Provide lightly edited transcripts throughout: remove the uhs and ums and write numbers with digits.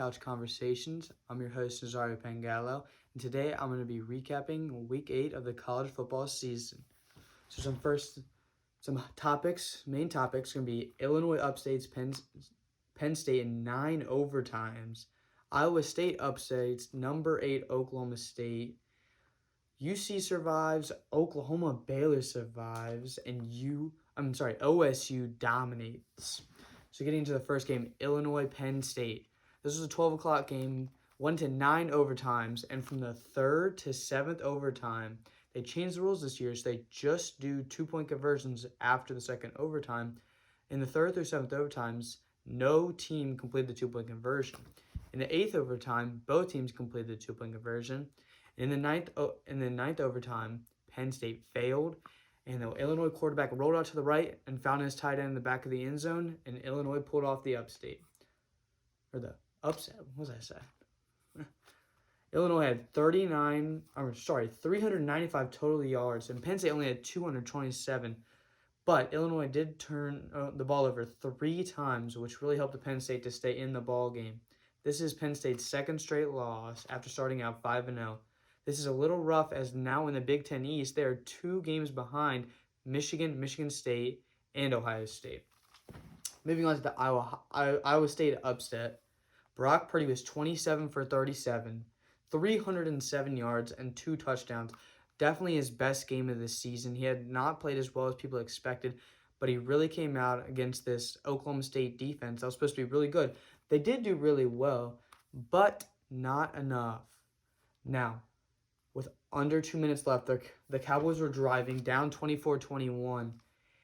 Couch Conversations. I'm your host, Nazario, and today I'm going to be recapping Week 8 of the college football season. So some main topics, going to be Illinois upstates Penn State in 9 overtimes. Iowa State upstates number 8 Oklahoma State. UC survives, Oklahoma Baylor survives, and OSU dominates. So getting into the first game, Illinois Penn State. This was a 12 o'clock game, went to 9 overtimes, and from the 3rd to 7th overtime, they changed the rules this year, so they just do 2-point conversions after the second overtime. In the 3rd through 7th overtimes, no team completed the 2-point conversion. In the 8th overtime, both teams completed the 2-point conversion. In the ninth overtime, Penn State failed, and the Illinois quarterback rolled out to the right and found his tight end in the back of the end zone, and Illinois pulled off the upset. What was I say? Illinois had 395 total yards, and Penn State only had 227. But Illinois did turn the ball over 3 times, which really helped the Penn State to stay in the ball game. This is Penn State's second straight loss after starting out 5-0. This is a little rough as now in the Big Ten East, they are 2 games behind Michigan, Michigan State, and Ohio State. Moving on to the Iowa State upset. Brock Purdy was 27 for 37, 307 yards, and 2 touchdowns. Definitely his best game of the season. He had not played as well as people expected, but he really came out against this Oklahoma State defense that was supposed to be really good. They did do really well, but not enough. Now, with under 2 minutes left, the Cowboys were driving down 24-21,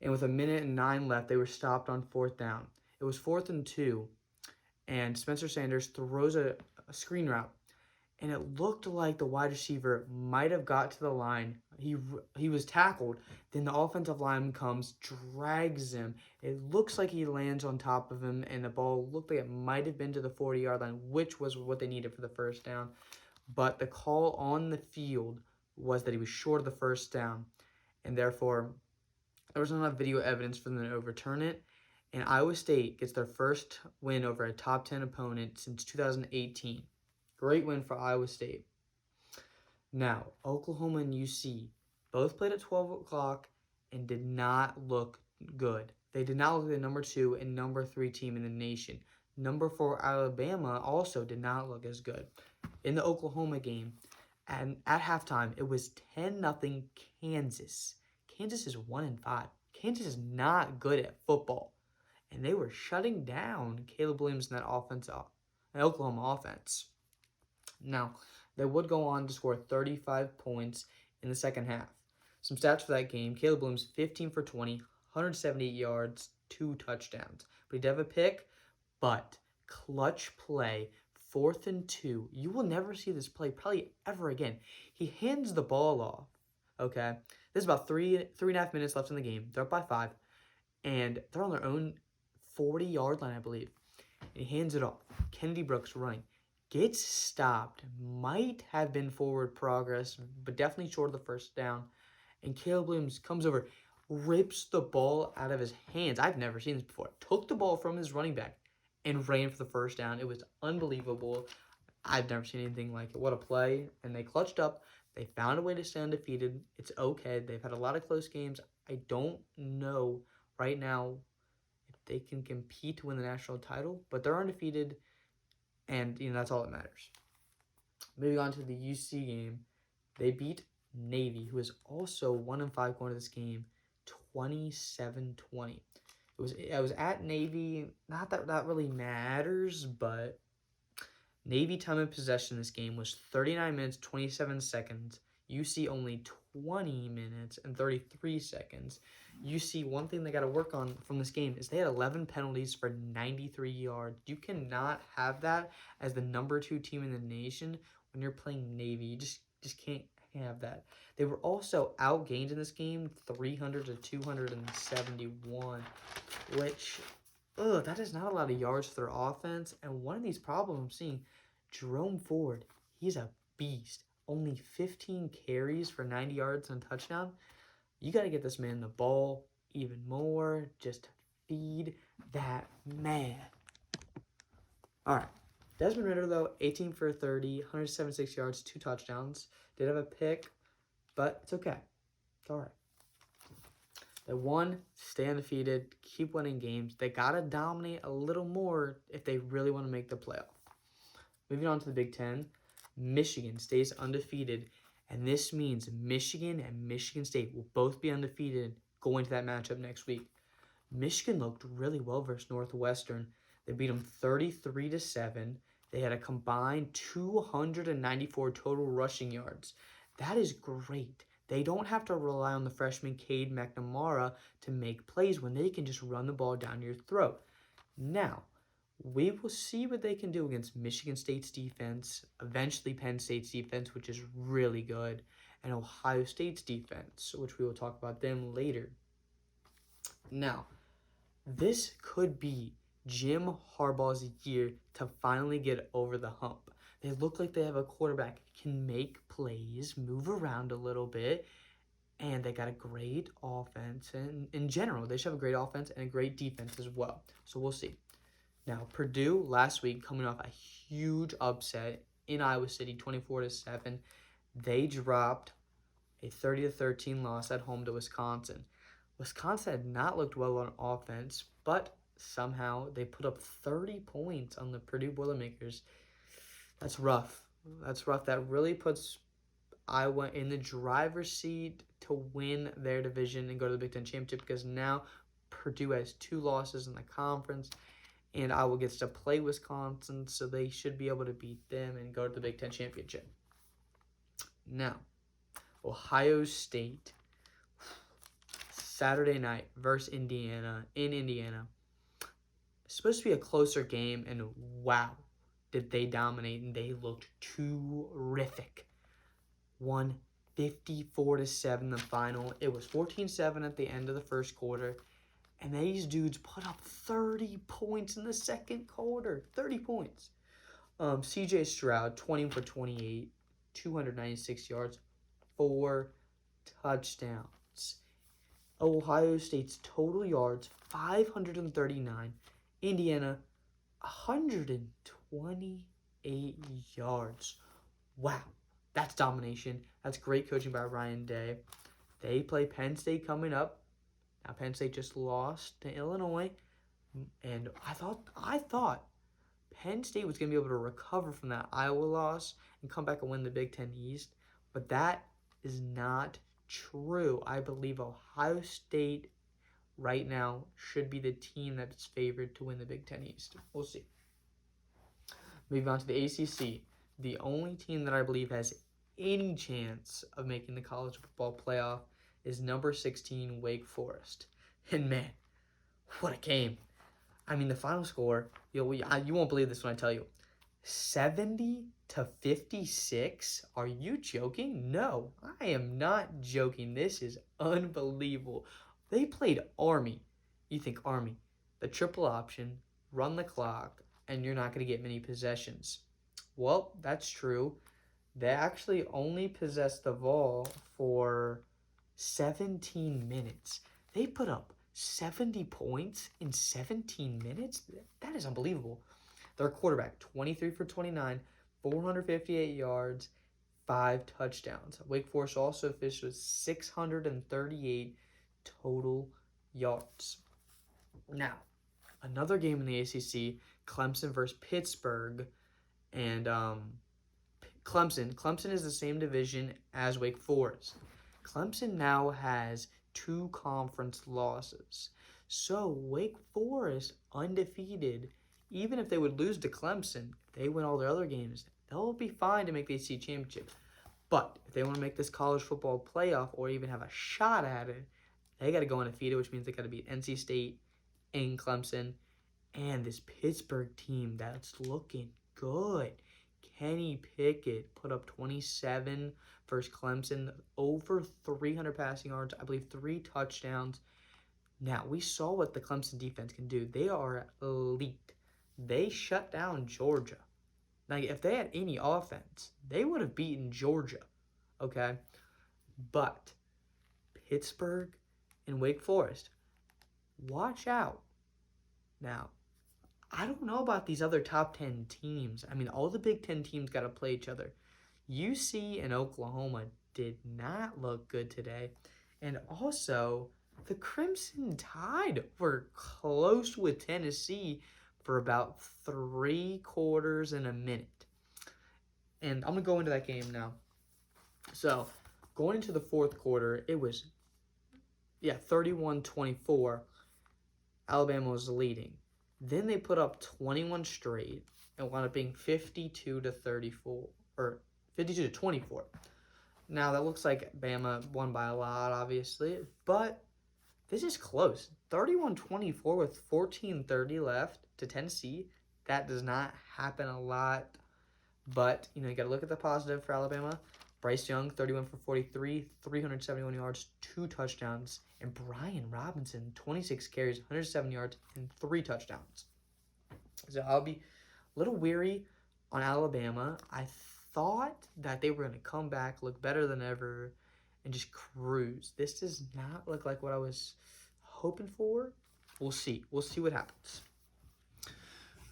and with 1:09 left, they were stopped on 4th down. It was 4th and 2, and Spencer Sanders throws a screen route, and it looked like the wide receiver might have got to the line. He was tackled. Then the offensive lineman comes, drags him. It looks like he lands on top of him, and the ball looked like it might have been to the 40-yard line, which was what they needed for the first down. But the call on the field was that he was short of the first down, and therefore there was not enough video evidence for them to overturn it. And Iowa State gets their first win over a top 10 opponent since 2018. Great win for Iowa State. Now, Oklahoma and UC both played at 12 o'clock and did not look good. They did not look like the number 2 and number 3 team in the nation. Number 4 Alabama also did not look as good. In the Oklahoma game, and at halftime, it was 10-0 Kansas. Kansas is 1-5. Kansas is not good at football, and they were shutting down Caleb Williams in that Oklahoma offense. Now, they would go on to score 35 points in the second half. Some stats for that game: Caleb Williams 15 for 20, 178 yards, 2 touchdowns. But he did have a pick, but clutch play. 4th and 2. You will never see this play probably ever again. He hands the ball off. Okay, there's about 3.5 minutes left in the game. They're up by 5, and they're on their own 40-yard line, I believe. And he hands it off. Kennedy Brooks running, gets stopped. Might have been forward progress, but definitely short of the first down. And Caleb Williams comes over, rips the ball out of his hands. I've never seen this before. Took the ball from his running back and ran for the first down. It was unbelievable. I've never seen anything like it. What a play. And they clutched up. They found a way to stay undefeated. It's okay. They've had a lot of close games. I don't know right now if they can compete to win the national title, but they're undefeated, and that's all that matters. Moving on to the UC game, they beat Navy, who is also 1-5 going to this game, 27-20. It was at Navy. Not that that really matters, but Navy time of possession in this game was 39 minutes, 27 seconds. UC only 20 minutes and 33 seconds. UC, one thing they got to work on from this game is they had 11 penalties for 93 yards. You cannot have that as the number 2 team in the nation when you're playing Navy. You just can't have that. They were also outgained in this game, 300 to 271, which, that is not a lot of yards for their offense. And one of these problems I'm seeing, Jerome Ford, he's a beast. Only 15 carries for 90 yards and a touchdown. You got to get this man the ball even more. Just feed that man. All right. Desmond Ritter, though, 18 for 30, 176 yards, 2 touchdowns. Did have a pick, but it's okay. It's all right. They won, stay undefeated, keep winning games. They got to dominate a little more if they really want to make the playoff. Moving on to the Big Ten, Michigan stays undefeated, and this means Michigan and Michigan State will both be undefeated going to that matchup next week. Michigan looked really well versus Northwestern. They beat them 33-7. They had a combined 294 total rushing yards. That is great. They don't have to rely on the freshman Cade McNamara to make plays when they can just run the ball down your throat. Now, we will see what they can do against Michigan State's defense, eventually Penn State's defense, which is really good, and Ohio State's defense, which we will talk about them later. Now, this could be Jim Harbaugh's year to finally get over the hump. They look like they have a quarterback who can make plays, move around a little bit, and they got a great offense. And in general, they should have a great offense and a great defense as well. So we'll see. Now, Purdue last week coming off a huge upset in Iowa City, 24-7. They dropped a 30-13 loss at home to Wisconsin. Wisconsin had not looked well on offense, but somehow they put up 30 points on the Purdue Boilermakers. That's rough. That really puts Iowa in the driver's seat to win their division and go to the Big Ten Championship, because now Purdue has 2 losses in the conference, and Iowa gets to play Wisconsin, so they should be able to beat them and go to the Big Ten Championship. Now, Ohio State, Saturday night versus Indiana in Indiana. It's supposed to be a closer game, and wow, did they dominate, and they looked terrific. Won 54-7 the final. It was 14-7 at the end of the first quarter, and these dudes put up 30 points in the second quarter. 30 points. C.J. Stroud, 20 for 28, 296 yards, 4 touchdowns. Ohio State's total yards, 539. Indiana, 128 yards. Wow, that's domination. That's great coaching by Ryan Day. They play Penn State coming up. Now, Penn State just lost to Illinois, and I thought Penn State was going to be able to recover from that Iowa loss and come back and win the Big Ten East, but that is not true. I believe Ohio State right now should be the team that's favored to win the Big Ten East. We'll see. Moving on to the ACC, the only team that I believe has any chance of making the college football playoff is number 16 Wake Forest. And man, what a game. I mean, the final score, you won't believe this when I tell you. 70-56? Are you joking? No, I am not joking. This is unbelievable. They played Army. You think Army, the triple option, run the clock, and you're not going to get many possessions. Well, that's true. They actually only possessed the ball for 17 minutes. They put up 70 points in 17 minutes? That is unbelievable. Their quarterback, 23 for 29, 458 yards, 5 touchdowns. Wake Forest also finished with 638 total yards. Now, another game in the ACC, Clemson versus Pittsburgh, and Clemson is the same division as Wake Forest. Clemson now has 2 conference losses. So Wake Forest, undefeated, even if they would lose to Clemson, they win all their other games, they'll be fine to make the ACC championship. But if they want to make this college football playoff or even have a shot at it, they got to go undefeated, which means they got to beat NC State and Clemson and this Pittsburgh team that's looking good. Kenny Pickett put up 27 versus Clemson, over 300 passing yards, I believe 3 touchdowns. Now, we saw what the Clemson defense can do. They are elite. They shut down Georgia. Like, if they had any offense, they would have beaten Georgia, okay? But Pittsburgh and Wake Forest, watch out. Now, I don't know about these other top 10 teams. I mean, all the Big Ten teams got to play each other. UC and Oklahoma did not look good today. And also, the Crimson Tide were close with Tennessee for about 3/4 in a minute. And I'm going to go into that game now. So, going into the fourth quarter, it was, 31-24. Alabama was leading. Then they put up 21 straight and wound up being 52-34, or 52-24. Now, that looks like Bama won by a lot, obviously, but this is close. 31-24 with 14:30 left to Tennessee. That does not happen a lot, but, you got to look at the positive for Alabama. Bryce Young, 31 for 43, 371 yards, 2 touchdowns. And Brian Robinson, 26 carries, 107 yards, and 3 touchdowns. So I'll be a little weary on Alabama. I thought that they were going to come back, look better than ever, and just cruise. This does not look like what I was hoping for. We'll see. We'll see what happens.